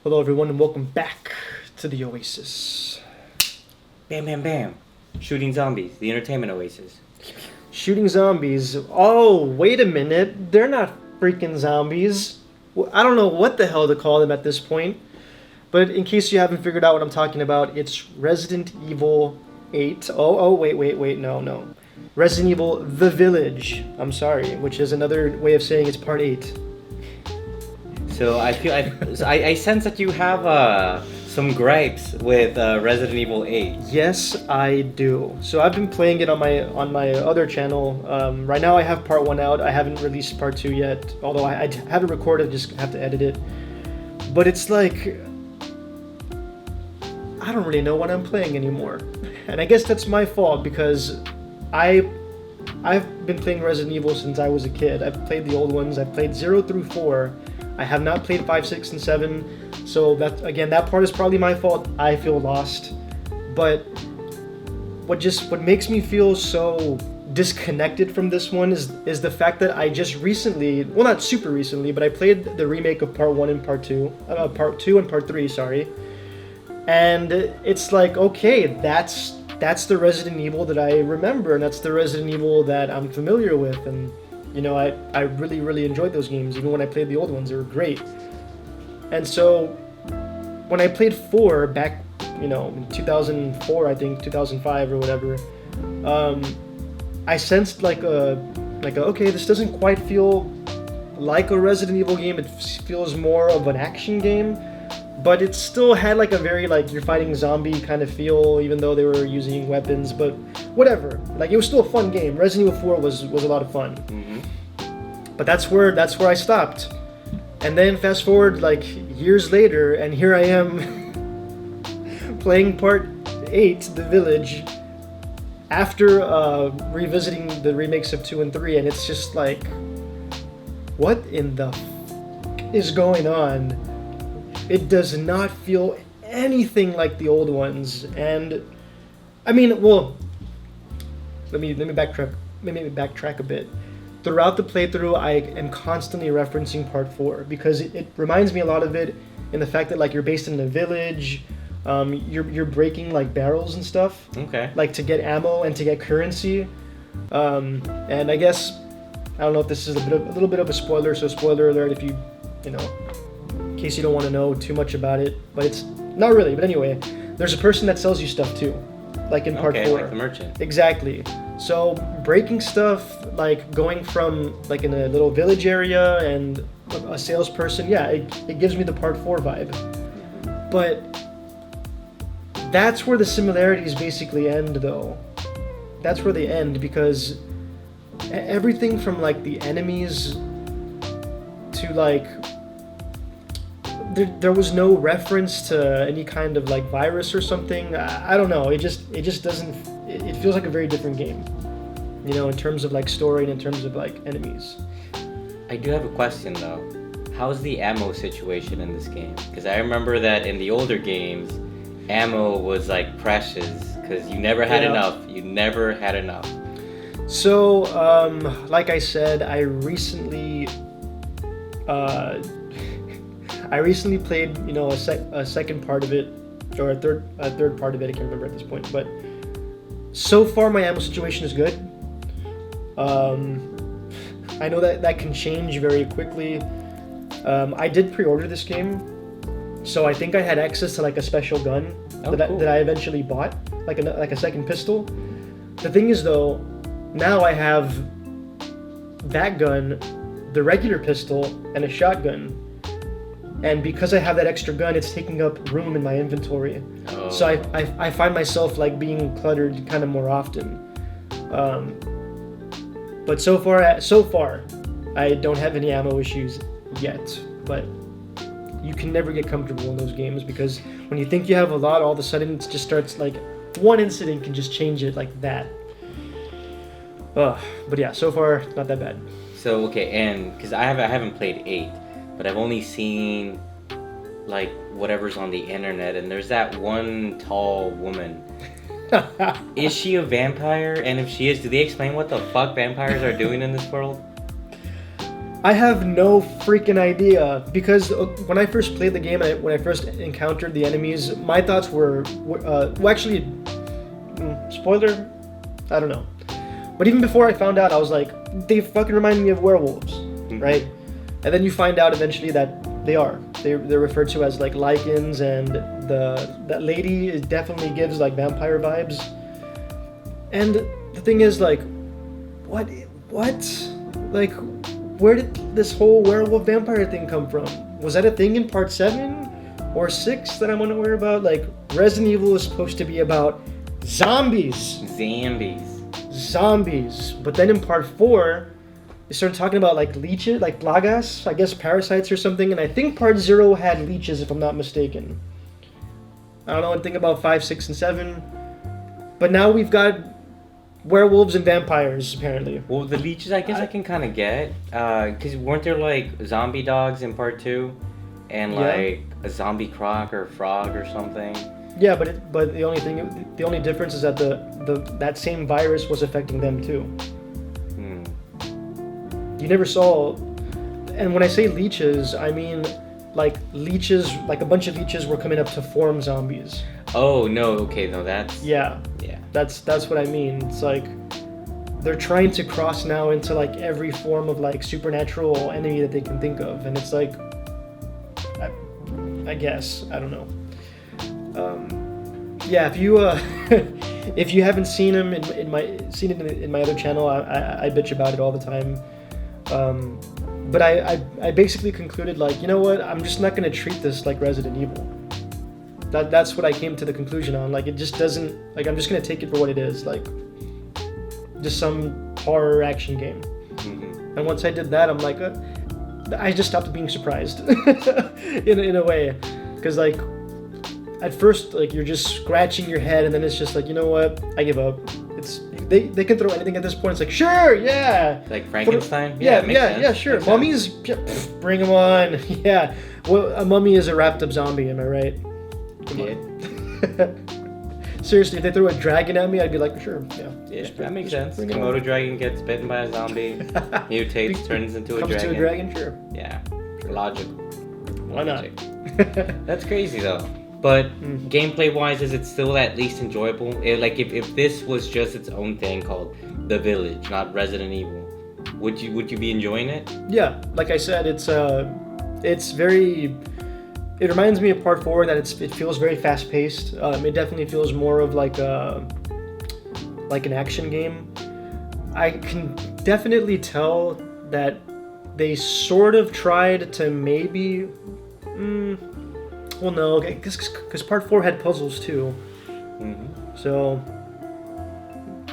Hello, everyone, and welcome back to the Oasis. Bam, bam, bam. Shooting zombies. The entertainment oasis. Shooting zombies. Oh, wait a minute. They're not freaking zombies. I don't know what the hell to call them at this point. But in case you haven't figured out what I'm talking about, it's Resident Evil 8. Wait. No. Resident Evil The Village. I'm sorry, which is another way of saying it's part 8. So I sense that you have some gripes with Resident Evil 8. Yes, I do. So I've been playing it on my other channel. Right now I have part 1 out. I haven't released part 2 yet, although I have it recorded, just have to edit it. But it's like, I don't really know what I'm playing anymore. And I guess that's my fault because I've been playing Resident Evil since I was a kid. I've played the old ones. I've played 0 through 4. I have not played 5, 6, and 7, so that part is probably my fault. I feel lost. But what makes me feel so disconnected from this one is the fact that I just recently, well, not super recently, but I played the remake of part 1 and part 2, part 2 and part 3, sorry. And it's like, okay, that's the Resident Evil that I remember, and that's the Resident Evil that I'm familiar with, and you know, I really, really enjoyed those games. Even when I played the old ones, they were great. And so, when I played 4 back, in 2004, I think, 2005 or whatever, I sensed okay, this doesn't quite feel like a Resident Evil game. It feels more of an action game. But it still had like a very you're fighting zombie kind of feel, even though they were using weapons. But whatever, it was still a fun game. Resident Evil 4 was a lot of fun. Mm-hmm. But that's where I stopped. And then fast forward years later, and here I am playing part 8, The Village, after revisiting the remakes of 2 and 3, and it's just like, what in the is going on? It does not feel anything like the old ones, and I mean, well, let me backtrack a bit. Throughout the playthrough, I am constantly referencing part 4 because it reminds me a lot of it in the fact that you're based in a village, you're breaking barrels and stuff, okay, to get ammo and to get currency, and I guess I don't know if this is a little bit of a spoiler, so spoiler alert if in case you don't want to know too much about it, but it's not really. But anyway, there's a person that sells you stuff too, in part 4. Like the merchant. Exactly. So breaking stuff, going from in a little village area and a salesperson, yeah, it gives me the part 4 vibe. But that's where the similarities basically end, though. That's where they end, because everything from the enemies to there was no reference to any kind of virus or something. I don't know. It just doesn't. It feels like a very different game, in terms of story and in terms of enemies. I do have a question though. How's the ammo situation in this game? Because I remember that in the older games, ammo was precious because you never had enough. You never had enough. So, like I said, I recently played, a second part of it, or a third part of it. I can't remember at this point. But so far, my ammo situation is good. I know that can change very quickly. I did pre-order this game, so I think I had access to a special gun that I eventually bought, like a second pistol. The thing is, though, now I have that gun, the regular pistol, and a shotgun. And because I have that extra gun, it's taking up room in my inventory. Oh. So I find myself being cluttered kind of more often. But so far, I don't have any ammo issues yet. But you can never get comfortable in those games because when you think you have a lot, all of a sudden it just starts one incident can just change it like that. But yeah, so far not that bad. So okay, and because I haven't played 8. But I've only seen whatever's on the internet, and there's that one tall woman. Is she a vampire? And if she is, do they explain what the fuck vampires are doing in this world? I have no freaking idea because when I first played the game, when I first encountered the enemies, my thoughts were, well, actually, spoiler, I don't know. But even before I found out, I was like, they fucking remind me of werewolves, right? And then you find out eventually that they are. They're referred to as like lichens, and that lady definitely gives like vampire vibes. And the thing is, like, what? Like, where did this whole werewolf vampire thing come from? Was that a thing in part 7 or 6 that I'm unaware about? Like, Resident Evil is supposed to be about zombies. Zombies. But then in part 4, they started talking about like leeches, like plagas, I guess parasites or something. And I think part 0 had leeches, if I'm not mistaken. I don't know anything about 5, 6, and 7. But now we've got werewolves and vampires, apparently. Well, the leeches, I guess I can kind of get. Because weren't there like zombie dogs in part 2? And like a zombie croc or frog or something? Yeah, but the only difference is that that same virus was affecting them too. You never saw, and when I say leeches, I mean like leeches, like a bunch of leeches were coming up to form zombies. Oh no, okay, no, that's yeah. That's what I mean. It's like they're trying to cross now into like every form of like supernatural enemy that they can think of, and it's like, I guess I don't know. Yeah, if you if you haven't seen him in my other channel, I bitch about it all the time. But I basically concluded, like, you know what? I'm just not gonna treat this like Resident Evil. That's what I came to the conclusion on. Like, it just doesn't, like, I'm just gonna take it for what it is, like just some horror action game. And once I did that, I'm like, I just stopped being surprised in a way, because like at first, like, you're just scratching your head, and then it's just like, you know what? I give up. It's they can throw anything at this point. It's like, sure, yeah. Like Frankenstein? Yeah, sure. Mummies, bring them on. Yeah. Well, a mummy is a wrapped up zombie, am I right? Come on. Seriously, if they threw a dragon at me, I'd be like, sure, yeah. Yeah, that makes sense. Komodo dragon gets bitten by a zombie, mutates, turns into a dragon. Comes to a dragon, sure. Yeah, logical. Why not? That's crazy though. But gameplay-wise, is it still at least enjoyable? Like, if this was just its own thing called The Village, not Resident Evil, would you be enjoying it? Yeah, like I said, it's very. It reminds me of Part 4 that it feels very fast-paced. It definitely feels more of like an action game. I can definitely tell that they sort of tried to maybe. Well, no, because Part 4 had puzzles too. So,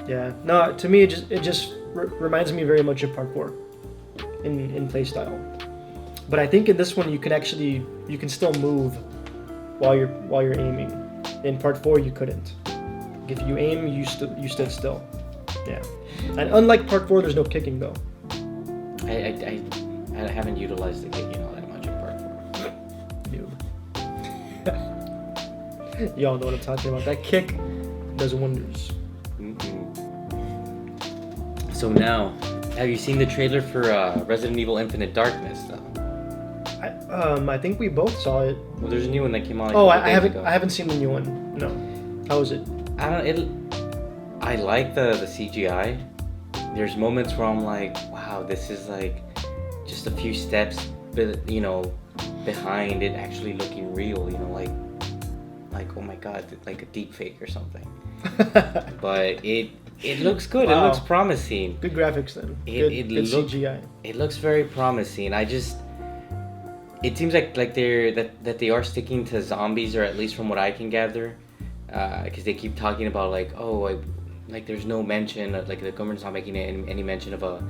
yeah. No, to me, it just reminds me very much of Part 4 in playstyle. But I think in this one you can still move while you're aiming. In Part 4 you couldn't. If you aim, you stood still. Yeah. And unlike Part 4, there's no kicking though. I haven't utilized the kicking all that much in Part 4. Noob. Y'all know what I'm talking about. That kick does wonders. So now, have you seen the trailer for Resident Evil Infinite Darkness though? I think we both saw it. Well, there's a new one that came out. I haven't seen the new one. No. How is it? I like the CGI. There's moments where I'm like, wow, this is like just a few steps, behind it actually looking real. Like oh my god, like a deep fake or something. But it looks good. Wow. It looks promising. Good graphics then. Good CGI. It looks very promising. It seems like they are sticking to zombies, or at least from what I can gather, because they keep talking about like there's no mention of, like, the government's not making any mention of a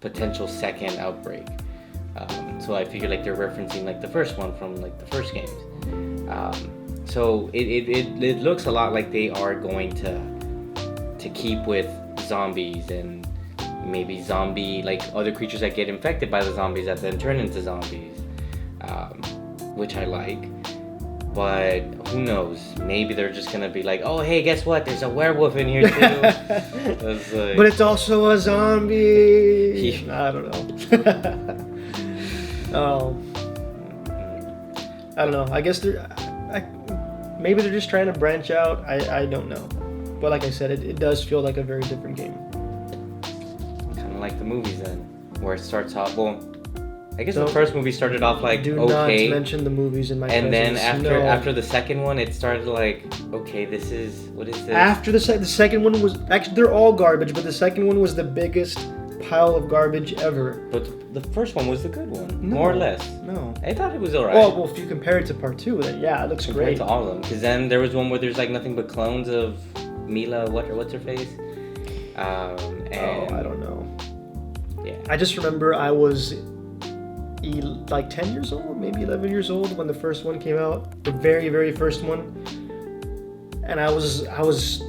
potential second outbreak. So I figure like they're referencing like the first one from like the first games. So it looks a lot like they are going to keep with zombies, and maybe zombie, like other creatures that get infected by the zombies that then turn into zombies, which I like. But who knows? Maybe they're just gonna be like, oh hey, guess what? There's a werewolf in here too. But it's also a zombie. I don't know. Oh, I don't know. I guess maybe they're just trying to branch out. I don't know. But like I said, it does feel like a very different game. Kind of like the movies then, where it starts off. Well, I guess the first movie started off like do okay. not mention the movies in my and presence. then after the second one, it started like, okay, what is this? After the second one was actually, they're all garbage, but the second one was the biggest pile of garbage ever. But the first one was the good one, No, more or less. No, I thought it was alright. well, if you compare it to part 2, then yeah, it looks Compared great. to all of them, because then there was one where there's like nothing but clones of Mila. What's her face? I don't know. Yeah. I just remember I was like 10 years old, maybe 11 years old when the first one came out, the very, very first one. And I was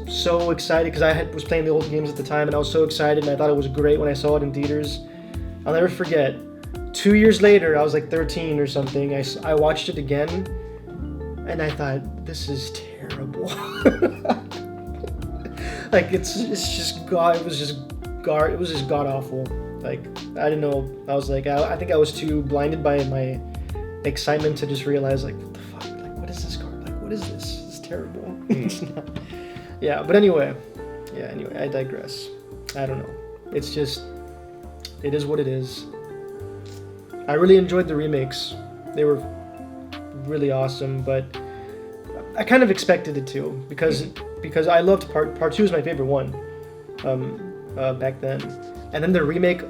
so excited because I was playing the old games at the time, and I was so excited, and I thought it was great when I saw it in theaters. I'll never forget. 2 years later, I was like 13 or something. I watched it again, and I thought, this is terrible. Like it was just god awful. Like, I didn't know. I was like, I think I was too blinded by my excitement to just realize, like, what the fuck? Like, what is this garbage? Like, what is this? It's terrible. It's not. Yeah, but anyway, I digress. I don't know. It's just, it is what it is. I really enjoyed the remakes. They were really awesome, but I kind of expected it to because I loved part 2 is my favorite one back then. And then the remake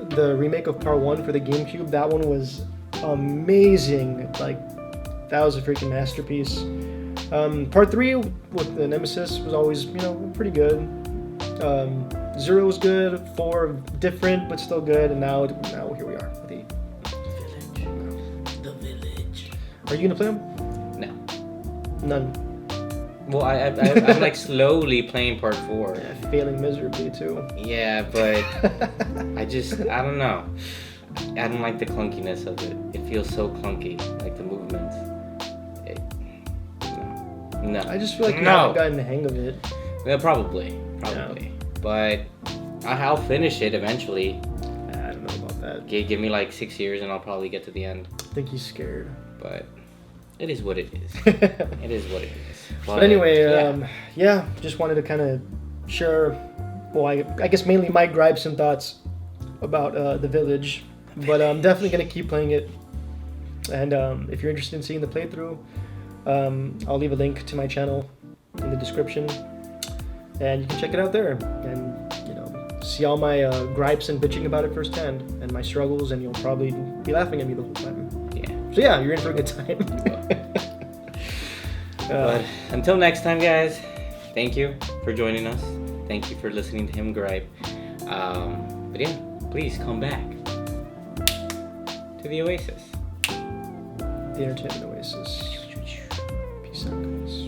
of part 1 for the GameCube, that one was amazing. Like, that was a freaking masterpiece. Part 3 with the Nemesis was always, pretty good. 0 was good, 4 different but still good, and now here we are with The Village. Are you gonna play them? No. None. Well, I'm like slowly playing part 4. Yeah, failing miserably too. Yeah, but I don't know. I don't like the clunkiness of it. It feels so clunky, like the movements. No. I just feel like you haven't gotten the hang of it. Yeah, probably. Yeah. But I'll finish it eventually. I don't know about that. Give me like 6 years and I'll probably get to the end. I think he's scared. But it is what it is. It is what it is. But anyway, just wanted to kind of share, well, I guess mainly my gripes and thoughts about The Village. But I'm definitely going to keep playing it. And if you're interested in seeing the playthrough, I'll leave a link to my channel in the description. And you can check it out there. And, see all my gripes and bitching about it firsthand. And my struggles, and you'll probably be laughing at me the whole time. Yeah. So yeah, you're in for a good time. But until next time, guys, thank you for joining us. Thank you for listening to him gripe. But yeah, please come back to the Oasis. The Entertainment Oasis. Peace out, guys.